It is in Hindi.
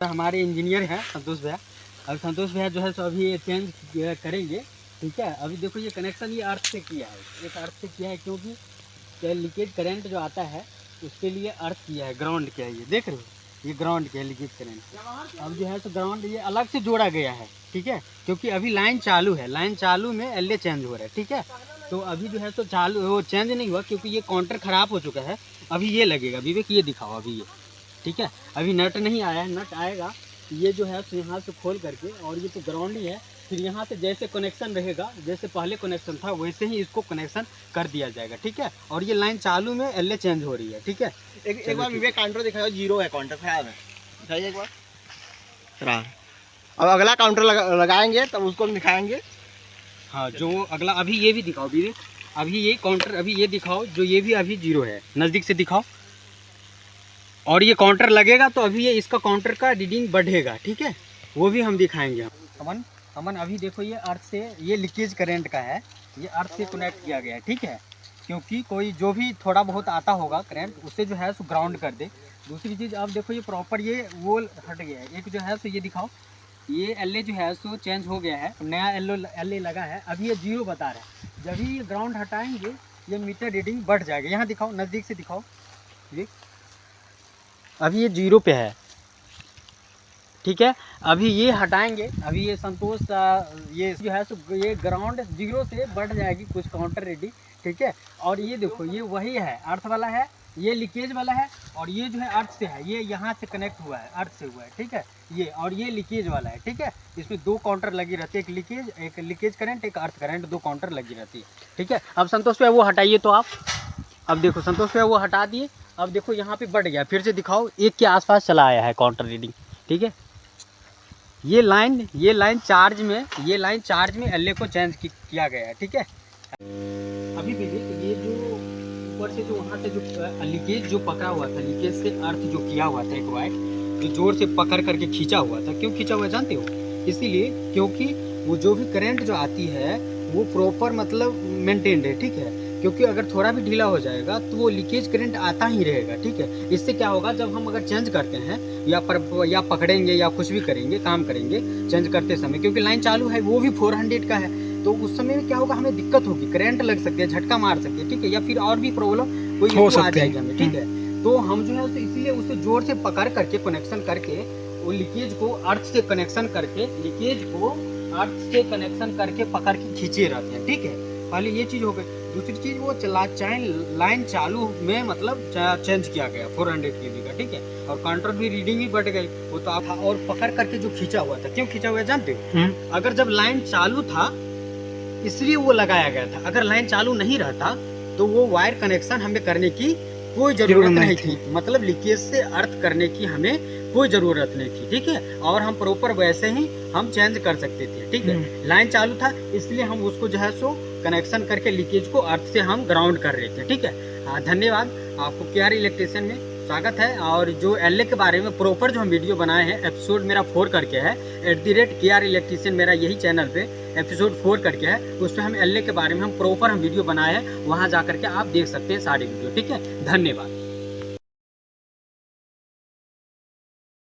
हमारे इंजीनियर हैं संतोष भैया। अब संतोष भैया जो है सो अभी ये चेंज करेंगे। ठीक है, अभी देखो ये कनेक्शन ये अर्थ से किया है, एक अर्थ से किया है क्योंकि लीकेज करंट जो आता है उसके लिए अर्थ किया है, ग्राउंड किया है। ये देख रहे हो, ये ग्राउंड किया है लीकेज करंट। अब जो है तो ग्राउंड ये अलग से जोड़ा गया है। ठीक है, क्योंकि अभी लाइन चालू है, लाइन चालू में एलए चेंज हो रहा है। ठीक है, तो अभी जो है तो चालू वो चेंज नहीं हुआ क्योंकि ये काउंटर ख़राब हो चुका है। अभी ये लगेगा विवेक, ये दिखाओ अभी ये। ठीक है, अभी नट नहीं आया है, नट आएगा। ये जो है तो यहाँ से खोल करके, और ये तो ग्राउंड ही है, फिर यहाँ से जैसे कनेक्शन रहेगा, जैसे पहले कनेक्शन था वैसे ही इसको कनेक्शन कर दिया जाएगा। ठीक है, और ये लाइन चालू में एलए चेंज हो रही है। ठीक है, एक बार विवेक काउंटर दिखाओ, जीरो है काउंटर, खराब है, दिखाइए एक बार। खराब। अब अगला काउंटर लगाएंगे तब उसको हम दिखाएंगे। हाँ, जो अगला अभी ये भी दिखाओ विवेक, अभी ये काउंटर अभी ये दिखाओ, जो ये भी अभी जीरो है, नज़दीक से दिखाओ। और ये काउंटर लगेगा तो अभी ये इसका काउंटर का रीडिंग बढ़ेगा। ठीक है, वो भी हम दिखाएंगे। अमन अभी देखो ये अर्थ से, ये लीकेज करंट का है, ये अर्थ से कनेक्ट किया गया है। ठीक है, क्योंकि कोई जो भी थोड़ा बहुत आता होगा करंट उससे जो है सो ग्राउंड कर दे। दूसरी चीज़ अब देखो ये प्रॉपर ये वो हट गया है। एक जो है सो ये दिखाओ, ये एलए जो है सो चेंज हो गया है, नया एलए लगा है। अभी ये जीरो बता रहा है, जब ही ये ग्राउंड हटाएंगे ये मीटर रीडिंग बढ़ जाएगा। यहाँ दिखाओ, नज़दीक से दिखाओ ये, अभी ये जीरो पे है। ठीक है, अभी ये हटाएंगे, अभी ये संतोष ये जो है सो ये ग्राउंड जीरो से बढ़ जाएगी कुछ काउंटर रीडिंग। ठीक है, और ये देखो ये वही है, अर्थ वाला है, ये लीकेज वाला है, और ये जो है अर्थ से है, ये यहाँ से कनेक्ट हुआ है, अर्थ से हुआ है। ठीक है, ये और ये लीकेज वाला है। ठीक है, इसमें दो काउंटर लगी रहती है, एक लीकेज करंट, एक अर्थ करंट, दो काउंटर लगी रहती है। ठीक है, अब संतोष भैया वो हटाइए तो आप, अब देखो संतोष भैया वो हटा दिए। अब देखो यहाँ पे बढ़ गया, फिर से दिखाओ, एक के आसपास चला आया है काउंटर रीडिंग। ठीक है, ये लाइन चार्ज में, ये लाइन चार्ज में एलए को चेंज किया गया है। ठीक है, अभी भी ये जो ऊपर से जो वहाँ से जो लीकेज जो पकड़ा हुआ था, लीकेज से अर्थ जो किया हुआ था, एक वायर जो जोर से पकड़ करके खींचा हुआ था। क्यों खींचा हुआ है जानते हो? इसीलिए क्योंकि वो जो भी करंट जो आती है वो प्रॉपर मतलब मेंटेन्ड है। ठीक है, क्योंकि अगर थोड़ा भी ढीला हो जाएगा तो वो लीकेज करंट आता ही रहेगा। ठीक है, इससे क्या होगा, जब हम अगर चेंज करते हैं या पकड़ेंगे या कुछ भी करेंगे, काम करेंगे चेंज करते समय, क्योंकि लाइन चालू है, वो भी 400 का है, तो उस समय में क्या होगा, हमें दिक्कत होगी, करंट लग सकती है, झटका मार सकती है। ठीक है, या फिर और भी प्रॉब्लम कोई हो आ जाएगी हमें। ठीक है, तो हम जो है इसीलिए उसे जोर से पकड़ करके कनेक्शन करके वो लीकेज को अर्थ से कनेक्शन करके, लीकेज को अर्थ से कनेक्शन करके पकड़ के खींचे रहते हैं। ठीक है, पहले ये चीज़ हो गई। दूसरी चीज़ वो लाइन चालू में मतलब चेंज किया गया 400 kV का। ठीक है, और काउंटर भी रीडिंग भी बढ़ गई, वो तो आप और पकड़ करके जो खींचा हुआ था, क्यों खींचा हुआ है जानते हो? अगर जब लाइन चालू था इसलिए वो लगाया गया था, अगर लाइन चालू नहीं रहता तो वो वायर कनेक्शन हमें करने की कोई जरूरत नहीं थी, मतलब लीकेज से अर्थ करने की हमें कोई ज़रूरत नहीं थी। ठीक है, और हम प्रॉपर वैसे ही हम चेंज कर सकते थे। ठीक है, लाइन चालू था इसलिए हम उसको जो है सो कनेक्शन करके लीकेज को अर्थ से हम ग्राउंड कर रहे थे। ठीक है, धन्यवाद आपको, केआर इलेक्ट्रिशियन में स्वागत है। और जो एलए के बारे में प्रॉपर जो हम वीडियो बनाए हैं, एपिसोड मेरा 4 करके है, @केआर इलेक्ट्रिशियन मेरा यही चैनल पे एपिसोड 4 करके है, उस पर हम एलए के बारे में हम प्रॉपर हम वीडियो बनाए हैं, वहाँ जा करके आप देख सकते हैं सारे वीडियो। ठीक है, धन्यवाद।